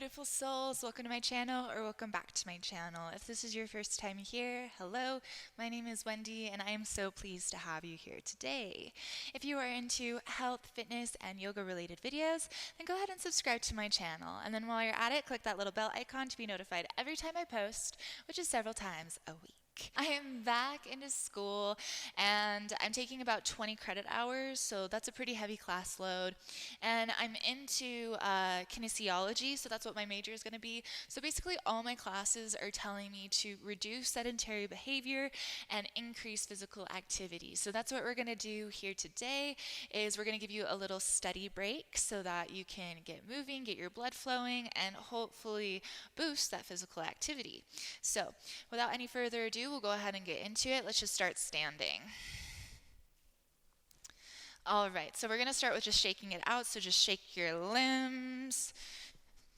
beautiful souls. Welcome to my channel, or welcome back to my channel. If this is your first time here, hello. My name is Wendy, and I am so pleased to have you here today. If you are into health, fitness, and yoga-related videos, then go ahead and subscribe to my channel. And then while you're at it, click that little bell icon to be notified every time I post, which is several times a week. I am back into school, and I'm taking about 20 credit hours, so that's a pretty heavy class load. And I'm into kinesiology, so that's what my major is going to be. So basically all my classes are telling me to reduce sedentary behavior and increase physical activity. So that's what we're going to do here today, is we're going to give you a little study break so that you can get moving, get your blood flowing, and hopefully boost that physical activity. So without any further ado, we'll go ahead and get into it. Let's just start standing. All right, so we're going to start with just shaking it out. So just shake your limbs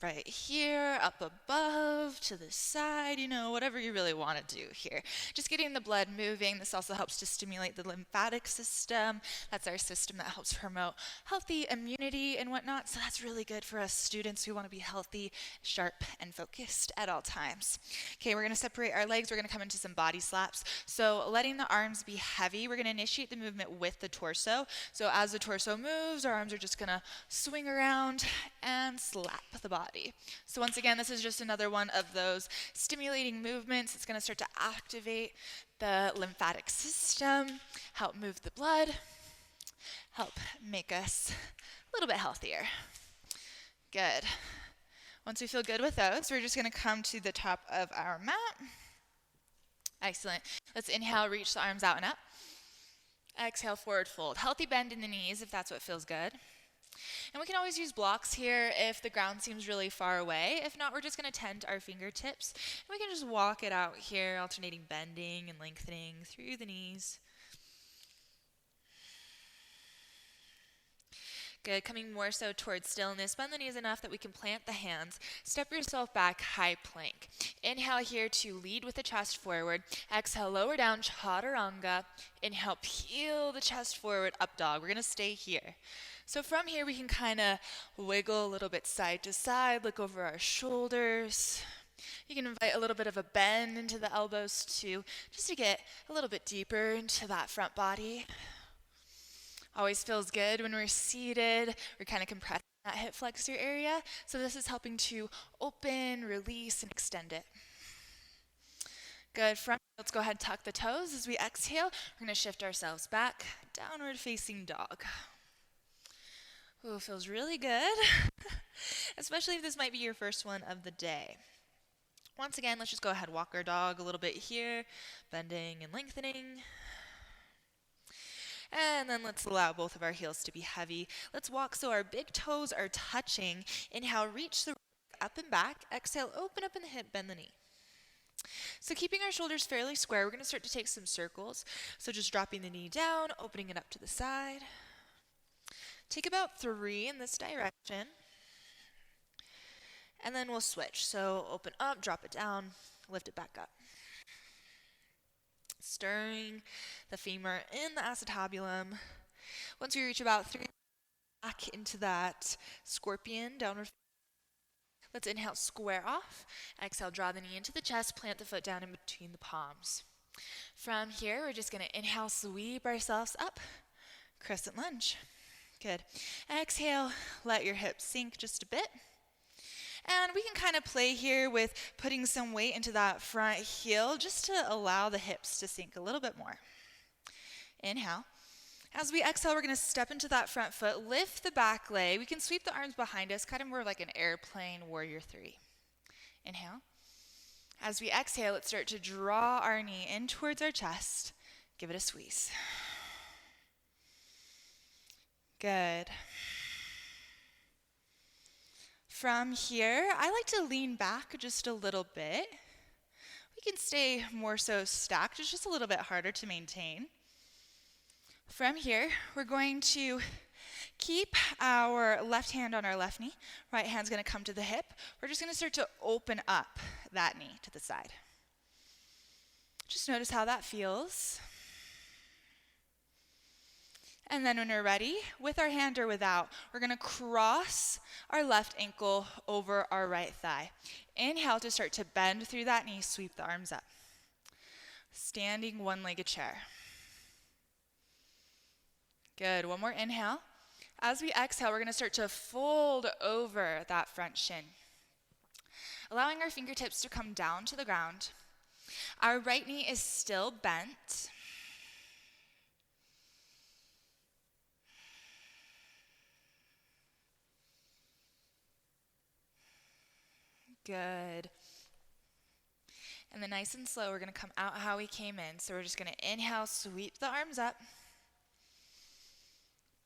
right here, up above, to the side, whatever you really want to do here. Just getting the blood moving. This also helps to stimulate the lymphatic system. That's our system that helps promote healthy immunity and whatnot. So that's really good for us students who want to be healthy, sharp, and focused at all times. Okay, we're going to separate our legs. We're going to come into some body slaps. So letting the arms be heavy, we're going to initiate the movement with the torso. So as the torso moves, our arms are just going to swing around and slap the body. So once again, this is just another one of those stimulating movements. It's going to start to activate the lymphatic system, help move the blood, help make us a little bit healthier. Good. Once we feel good with those, we're just going to come to the top of our mat. Excellent. Let's inhale, reach the arms out and up. Exhale, forward fold. Healthy bend in the knees if that's what feels good. And we can always use blocks here if the ground seems really far away. If not, we're just going to tend our fingertips. And we can just walk it out here, alternating bending and lengthening through the knees. Good. Coming more so towards stillness. Bend the knees enough that we can plant the hands. Step yourself back, high plank. Inhale here to lead with the chest forward. Exhale, lower down, chaturanga. Inhale, peel the chest forward, up dog. We're going to stay here. So from here, we can kind of wiggle a little bit side to side, look over our shoulders. You can invite a little bit of a bend into the elbows too, just to get a little bit deeper into that front body. Always feels good when we're seated. We're kind of compressing that hip flexor area. So this is helping to open, release, and extend it. Good. Front. Let's go ahead and tuck the toes as we exhale. We're going to shift ourselves back, downward facing dog. Ooh, feels really good, especially if this might be your first one of the day. Once again, let's just go ahead and walk our dog a little bit here, bending and lengthening. And then let's allow both of our heels to be heavy. Let's walk so our big toes are touching. Inhale, reach the up and back. Exhale, open up in the hip, bend the knee. So keeping our shoulders fairly square, we're going to start to take some circles. So just dropping the knee down, opening it up to the side. Take about 3 in this direction. And then we'll switch. So open up, drop it down, lift it back up. Stirring the femur in the acetabulum. Once we reach about 3, back into that scorpion, downward. Let's inhale, square off. Exhale, draw the knee into the chest, plant the foot down in between the palms. From here, we're just going to inhale, sweep ourselves up, crescent lunge. Good. Exhale, let your hips sink just a bit. And we can kind of play here with putting some weight into that front heel just to allow the hips to sink a little bit more. Inhale. As we exhale, we're going to step into that front foot, lift the back leg. We can sweep the arms behind us, kind of more like an airplane, warrior 3. Inhale. As we exhale, let's start to draw our knee in towards our chest. Give it a squeeze. Good. From here, I like to lean back just a little bit. We can stay more so stacked. It's just a little bit harder to maintain. From here, we're going to keep our left hand on our left knee. Right hand's going to come to the hip. We're just going to start to open up that knee to the side. Just notice how that feels. And then when we're ready, with our hand or without, we're going to cross our left ankle over our right thigh. Inhale to start to bend through that knee, sweep the arms up. Standing one-legged chair. Good, one more inhale. As we exhale, we're going to start to fold over that front shin, allowing our fingertips to come down to the ground. Our right knee is still bent. Good. And then nice and slow, we're going to come out how we came in. So we're just going to inhale, sweep the arms up.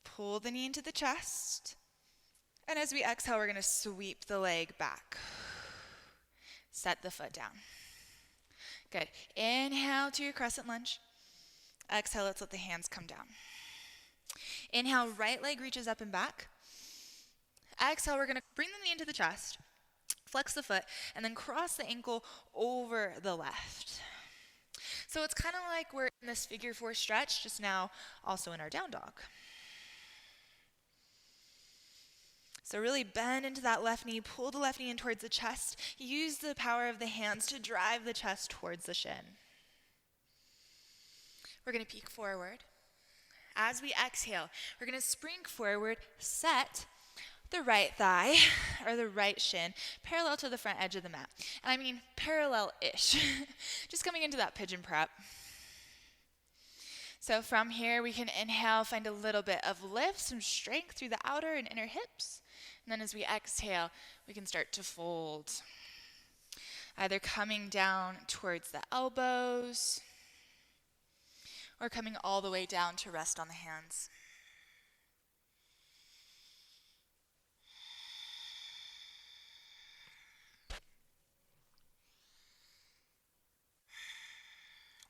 Pull the knee into the chest. And as we exhale, we're going to sweep the leg back. Set the foot down. Good. Inhale to your crescent lunge. Exhale, let's let the hands come down. Inhale, right leg reaches up and back. Exhale, we're going to bring the knee into the chest. Flex the foot, and then cross the ankle over the left. So it's kind of like we're in this figure four stretch, just now also in our down dog. So really bend into that left knee, pull the left knee in towards the chest. Use the power of the hands to drive the chest towards the shin. We're going to peek forward. As we exhale, we're going to spring forward, set the right thigh, or the right shin, parallel to the front edge of the mat. And I mean parallel-ish. Just coming into that pigeon prep. So from here, we can inhale, find a little bit of lift, some strength through the outer and inner hips. And then as we exhale, we can start to fold. Either coming down towards the elbows, or coming all the way down to rest on the hands.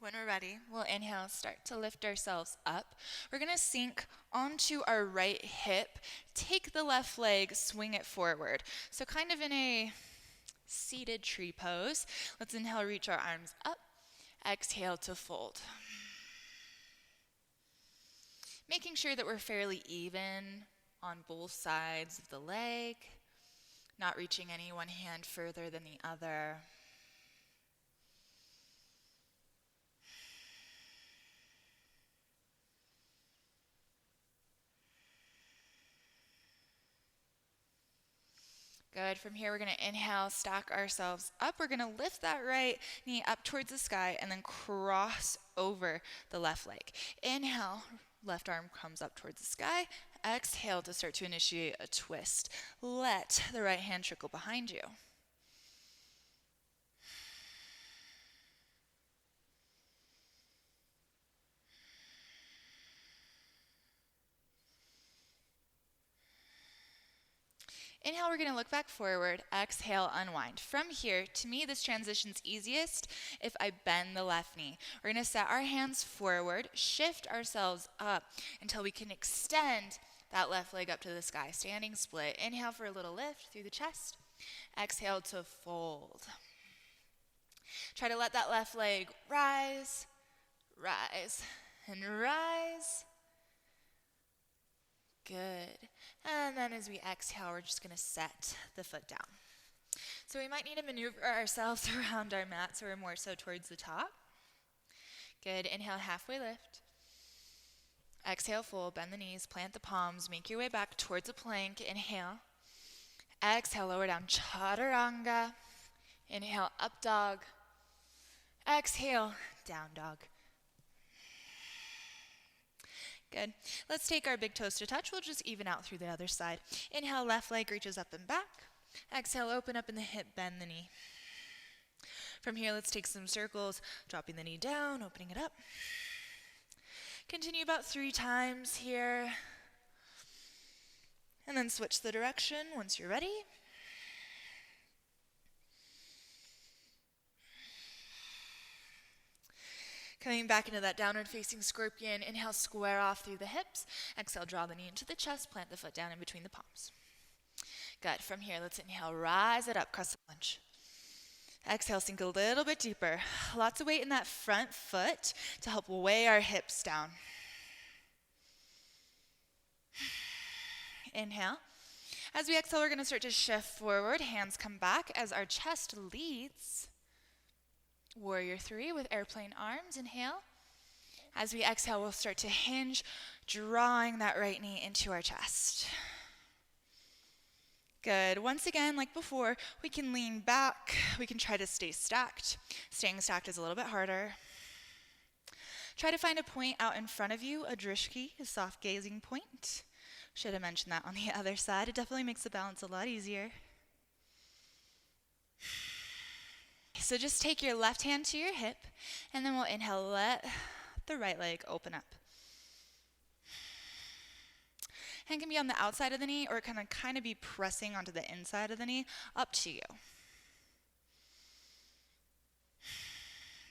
When we're ready, we'll inhale, start to lift ourselves up. We're going to sink onto our right hip, take the left leg, swing it forward. So kind of in a seated tree pose. Let's inhale, reach our arms up. Exhale to fold. Making sure that we're fairly even on both sides of the leg, not reaching any one hand further than the other. Good. From here, we're going to inhale, stack ourselves up. We're going to lift that right knee up towards the sky and then cross over the left leg. Inhale, left arm comes up towards the sky. Exhale to start to initiate a twist. Let the right hand trickle behind you. Inhale, we're going to look back forward. Exhale, unwind. From here, to me, this transition's easiest if I bend the left knee. We're going to set our hands forward, shift ourselves up until we can extend that left leg up to the sky. Standing split. Inhale for a little lift through the chest. Exhale to fold. Try to let that left leg rise, rise, and rise. Good. And then as we exhale, we're just going to set the foot down. So we might need to maneuver ourselves around our mat so we're more so towards the top. Good. Inhale, halfway lift. Exhale, fold, bend the knees, plant the palms, make your way back towards a plank. Inhale. Exhale, lower down, chaturanga. Inhale, up dog. Exhale, down dog. Good. Let's take our big toes to touch. We'll just even out through the other side. Inhale, left leg reaches up and back. Exhale, open up in the hip, bend the knee. From here, let's take some circles, dropping the knee down, opening it up. Continue about 3 times here. And then switch the direction once you're ready. Coming back into that downward facing scorpion. Inhale, square off through the hips. Exhale, draw the knee into the chest, plant the foot down in between the palms. Good. From here, let's inhale, rise it up, crescent lunge. Exhale, sink a little bit deeper. Lots of weight in that front foot to help weigh our hips down. Inhale. As we exhale, we're going to start to shift forward. Hands come back as our chest leads. Warrior 3 with airplane arms. Inhale. As we exhale, we'll start to hinge, drawing that right knee into our chest. Good. Once again, like before, we can lean back. We can try to stay stacked. Staying stacked is a little bit harder. Try to find a point out in front of you, a drishti, a soft gazing point. Should have mentioned that on the other side. It definitely makes the balance a lot easier. So just take your left hand to your hip, and then we'll inhale, let the right leg open up. Hand can be on the outside of the knee, or it can kind of be pressing onto the inside of the knee, up to you.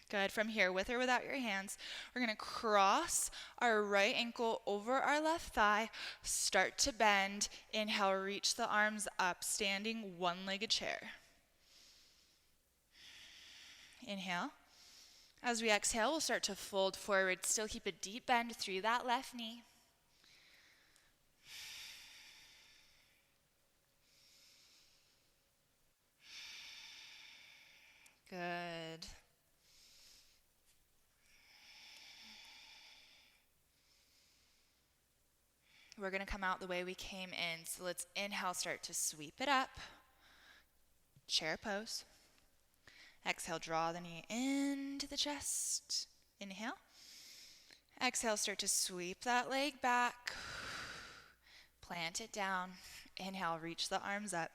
Good. From here, with or without your hands, we're going to cross our right ankle over our left thigh, start to bend. Inhale, reach the arms up, standing one-legged chair. Inhale. As we exhale, we'll start to fold forward. Still keep a deep bend through that left knee. Good. We're going to come out the way we came in. So let's inhale, start to sweep it up. Chair pose. Exhale, draw the knee into the chest. Inhale. Exhale, start to sweep that leg back. Plant it down. Inhale, reach the arms up.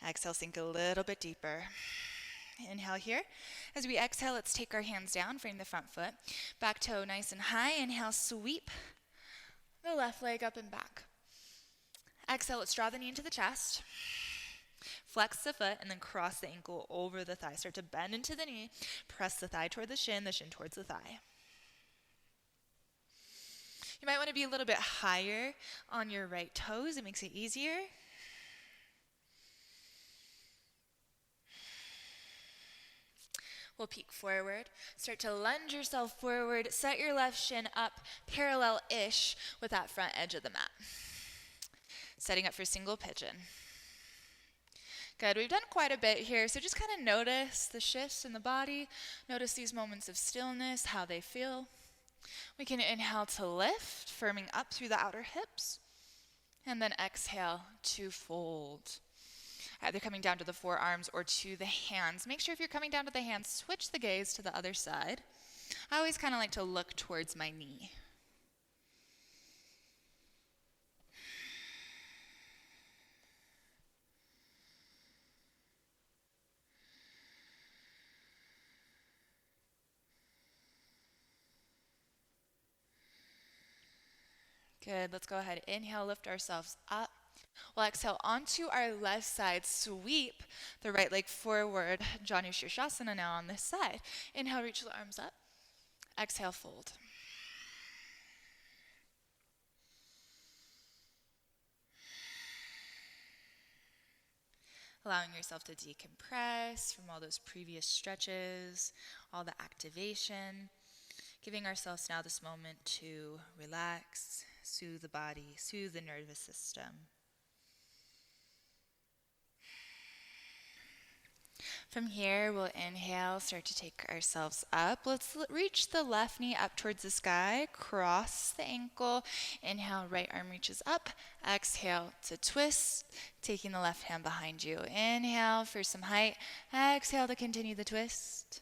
Exhale, sink a little bit deeper. Inhale here. As we exhale, let's take our hands down, frame the front foot. Back toe nice and high. Inhale, sweep the left leg up and back. Exhale, let's draw the knee into the chest. Flex the foot and then cross the ankle over the thigh. Start to bend into the knee. Press the thigh toward the shin towards the thigh. You might want to be a little bit higher on your right toes. It makes it easier. We'll peek forward. Start to lunge yourself forward. Set your left shin up parallel-ish with that front edge of the mat. Setting up for single pigeon. Good. We've done quite a bit here, so just kind of notice the shifts in the body. Notice these moments of stillness, how they feel. We can inhale to lift, firming up through the outer hips. And then exhale to fold. Either coming down to the forearms or to the hands. Make sure if you're coming down to the hands, switch the gaze to the other side. I always kind of like to look towards my knee. Good. Let's go ahead. Inhale, lift ourselves up. We'll exhale onto our left side, sweep the right leg forward. Janu Shirshasana now on this side. Inhale, reach the arms up. Exhale, fold. Allowing yourself to decompress from all those previous stretches, all the activation. Giving ourselves now this moment to relax, soothe the body, soothe the nervous system. From here, we'll inhale, start to take ourselves up. Let's reach the left knee up towards the sky, cross the ankle. Inhale, right arm reaches up. Exhale to twist, taking the left hand behind you. Inhale for some height. Exhale to continue the twist.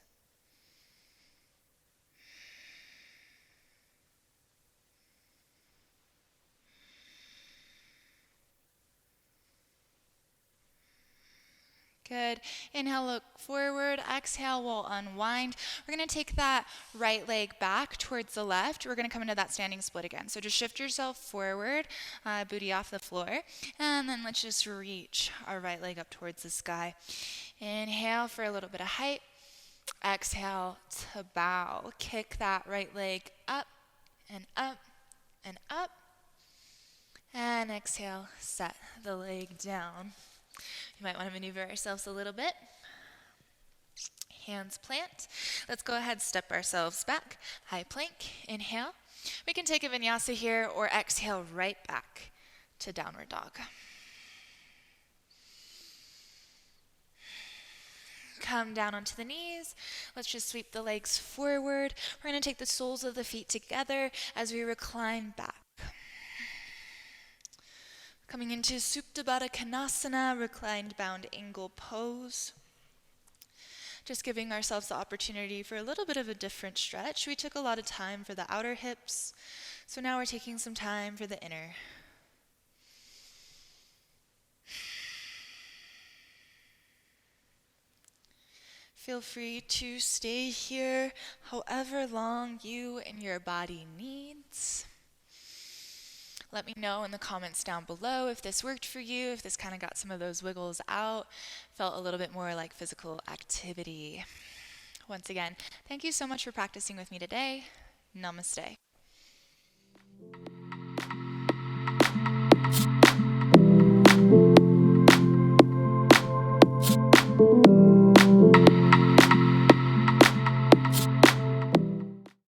Good. Inhale, look forward. Exhale, we'll unwind. We're going to take that right leg back towards the left. We're going to come into that standing split again. So just shift yourself forward, booty off the floor. And then let's just reach our right leg up towards the sky. Inhale for a little bit of height. Exhale to bow. Kick that right leg up and up and up. And exhale, set the leg down. You might want to maneuver ourselves a little bit. Hands plant. Let's go ahead, step ourselves back. High plank, inhale. We can take a vinyasa here or exhale right back to downward dog. Come down onto the knees. Let's just sweep the legs forward. We're going to take the soles of the feet together as we recline back. Coming into Supta Baddha Konasana, reclined bound angle pose. Just giving ourselves the opportunity for a little bit of a different stretch. We took a lot of time for the outer hips, so now we're taking some time for the inner. Feel free to stay here however long you and your body needs. Let me know in the comments down below if this worked for you, if this kind of got some of those wiggles out, felt a little bit more like physical activity. Once again, thank you so much for practicing with me today. Namaste.